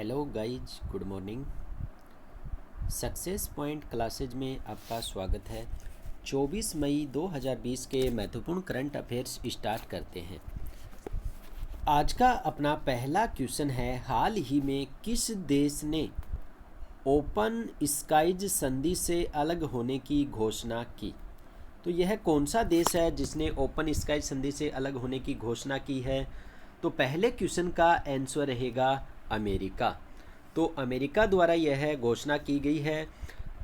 Hello guys, good morning. Success point classes में आपका स्वागत है। 24 मई 2020 के महत्वपूर्ण करंट अफेयर्स स्टार्ट करते हैं। आज का अपना पहला क्वेश्चन है, हाल ही में किस देश ने ओपन स्काईज संधि से अलग होने की घोषणा की? तो यह कौन सा देश है जिसने ओपन स्काई संधि से अलग होने की घोषणा की है? तो पहले क्वेश्चन का आंसर रहेगा अमेरिका। तो अमेरिका द्वारा यह घोषणा की गई है।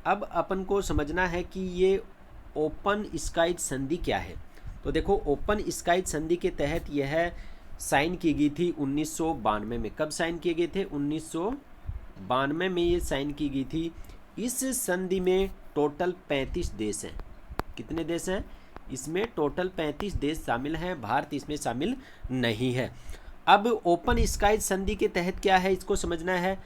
अब अपन को समझना है कि ये ओपन स्काई संधि क्या है। तो देखो, ओपन स्काई संधि के तहत यह साइन की गई थी 1992 में। कब साइन किए गए थे? 1992 में ये साइन की गई थी। इस संधि में टोटल 35 देश हैं। कितने देश हैं? इसमें टोटल 35 देश शामिल हैं। भारत इसमें शामिल नहीं है। अब ओपन स्काई संधि के तहत क्या है, इसको समझना है।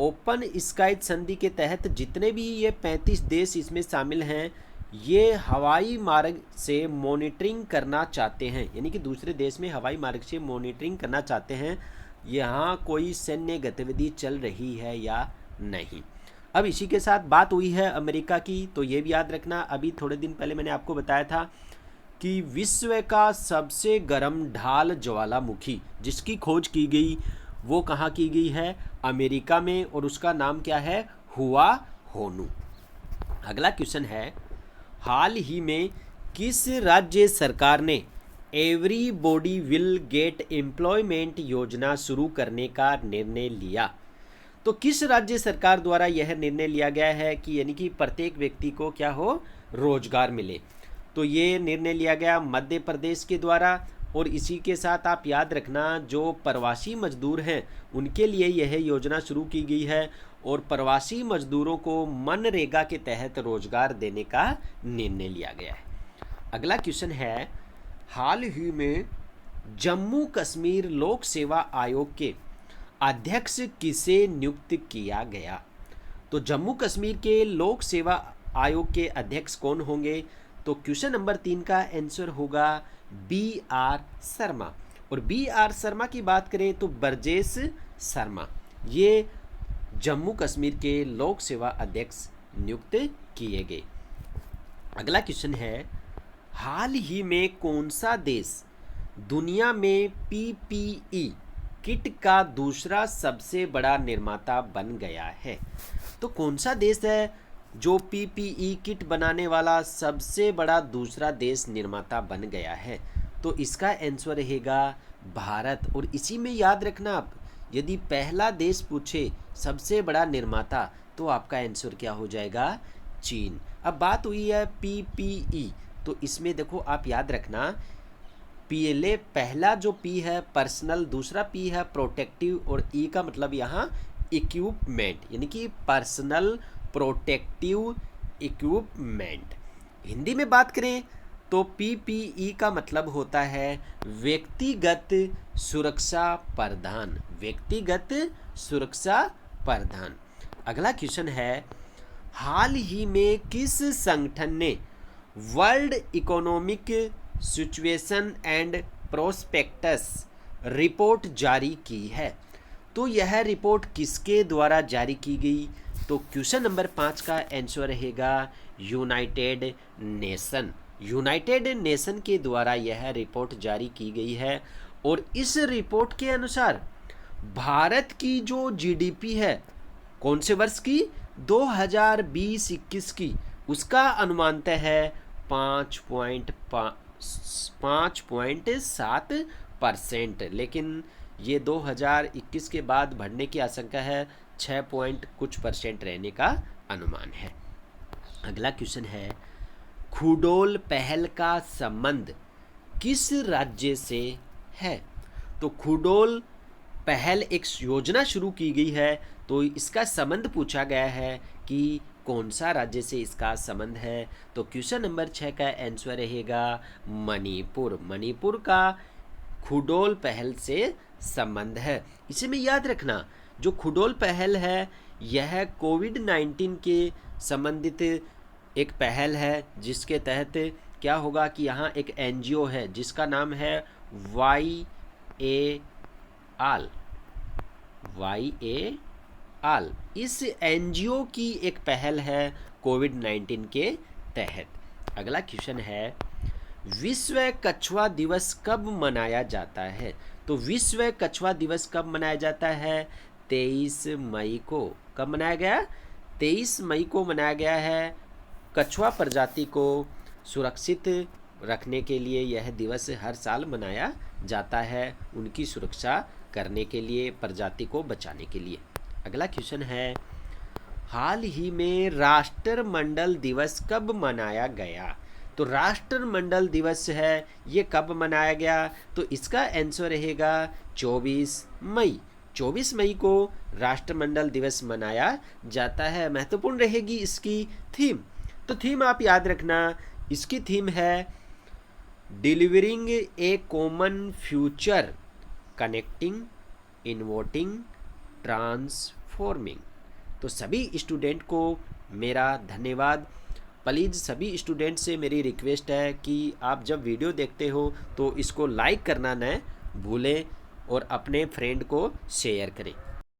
ओपन स्काई संधि के तहत जितने भी ये 35 देश इसमें शामिल हैं, ये हवाई मार्ग से मॉनिटरिंग करना चाहते हैं, यानी कि दूसरे देश में हवाई मार्ग से मॉनिटरिंग करना चाहते हैं यहाँ कोई सैन्य गतिविधि चल रही है या नहीं। अब इसी के साथ बात हुई है अमेरिका की, तो ये भी याद रखना। अभी थोड़े दिन पहले मैंने आपको बताया था कि विश्व का सबसे गर्म ढाल ज्वालामुखी जिसकी खोज की गई वो कहाँ की गई है? अमेरिका में, और उसका नाम क्या है? हुआ होनू। अगला क्वेश्चन है, हाल ही में किस राज्य सरकार ने एवरीबॉडी विल गेट एम्प्लॉयमेंट योजना शुरू करने का निर्णय लिया? तो किस राज्य सरकार द्वारा यह निर्णय लिया गया है कि यानी कि प्रत्येक व्यक्ति को क्या हो? रोजगार मिले। तो ये निर्णय लिया गया मध्य प्रदेश के द्वारा। और इसी के साथ आप याद रखना, जो प्रवासी मजदूर हैं उनके लिए यह योजना शुरू की गई है और प्रवासी मजदूरों को मनरेगा के तहत रोजगार देने का निर्णय लिया गया है। अगला क्वेश्चन है, हाल ही में जम्मू कश्मीर लोक सेवा आयोग के अध्यक्ष किसे नियुक्त किया गया? तो जम्मू कश्मीर के लोक सेवा आयोग के अध्यक्ष कौन होंगे? तो क्वेश्चन नंबर 3 का आंसर होगा BR शर्मा। और BR शर्मा की बात करें तो ब्रजेश शर्मा, ये जम्मू कश्मीर के लोक सेवा अध्यक्ष नियुक्त किए गए। अगला क्वेश्चन है, हाल ही में कौन सा देश दुनिया में PPE किट का दूसरा सबसे बड़ा निर्माता बन गया है? तो कौन सा देश है जो PPE किट बनाने वाला सबसे बड़ा दूसरा देश निर्माता बन गया है? तो इसका आंसर रहेगा भारत। और इसी में याद रखना, आप यदि पहला देश पूछे सबसे बड़ा निर्माता तो आपका आंसर क्या हो जाएगा? चीन। अब बात हुई है PPE, तो इसमें देखो आप याद रखना, पीएलए पहला जो P है पर्सनल, दूसरा P है प्रोटेक्टिव, और E का मतलब यहाँ इक्विपमेंट, यानी कि पर्सनल प्रोटेक्टिव इक्विपमेंट। हिंदी में बात करें तो PPE का मतलब होता है व्यक्तिगत सुरक्षा परिधान। व्यक्तिगत सुरक्षा परिधान। अगला क्वेश्चन है, हाल ही में किस संगठन ने world economic situation and prospectus report जारी की है? तो यह रिपोर्ट किसके द्वारा जारी की गई? तो क्वेश्चन नंबर 5 का आंसर रहेगा यूनाइटेड नेशन। यूनाइटेड नेशन के द्वारा यह रिपोर्ट जारी की गई है। और इस रिपोर्ट के अनुसार भारत की जो GDP है, कौन से वर्ष की? 2020-21 की, उसका अनुमानतः है 5.7%। लेकिन ये 2021 के बाद बढ़ने की आशंका है, 6% रहने का अनुमान है। अगला क्वेश्चन है, खुडोल पहल का संबंध किस राज्य से है? तो खुडोल पहल एक योजना शुरू की गई है, तो इसका संबंध पूछा गया है कि कौन सा राज्य से इसका संबंध है? तो क्वेश्चन नंबर 6 का आंसर रहेगा मणिपुर। मणिपुर का खुडोल पहल से संबंध है। इसे में याद रखना, जो खुडोल पहल है यह कोविड-19 के संबंधित एक पहल है, जिसके तहत क्या होगा कि यहाँ एक NGO है जिसका नाम है YAL ऑल इस एनजीओ की एक पहल है कोविड-19 के तहत। अगला क्वेश्चन है, विश्व कछुआ दिवस कब मनाया जाता है? तो विश्व कछुआ दिवस कब मनाया जाता है? 23 मई को। कब मनाया गया? 23 मई को मनाया गया है। कछुआ प्रजाति को सुरक्षित रखने के लिए यह दिवस हर साल मनाया जाता है, उनकी सुरक्षा करने के लिए, प्रजाति को बचाने के लिए। अगला क्वेश्चन है, हाल ही में राष्ट्रमंडल दिवस कब मनाया गया? तो राष्ट्रमंडल दिवस है, ये कब मनाया गया? तो इसका आंसर रहेगा 24 मई। 24 मई को राष्ट्रमंडल दिवस मनाया जाता है। महत्वपूर्ण रहेगी इसकी थीम। तो थीम आप याद रखना, इसकी थीम है डिलीवरिंग ए कॉमन फ्यूचर, कनेक्टिंग, इन्वोटिंग, ट्रांसफॉर्मिंग। तो सभी स्टूडेंट को मेरा धन्यवाद। प्लीज़ सभी स्टूडेंट से मेरी रिक्वेस्ट है कि आप जब वीडियो देखते हो तो इसको लाइक करना न भूलें और अपने फ्रेंड को शेयर करें।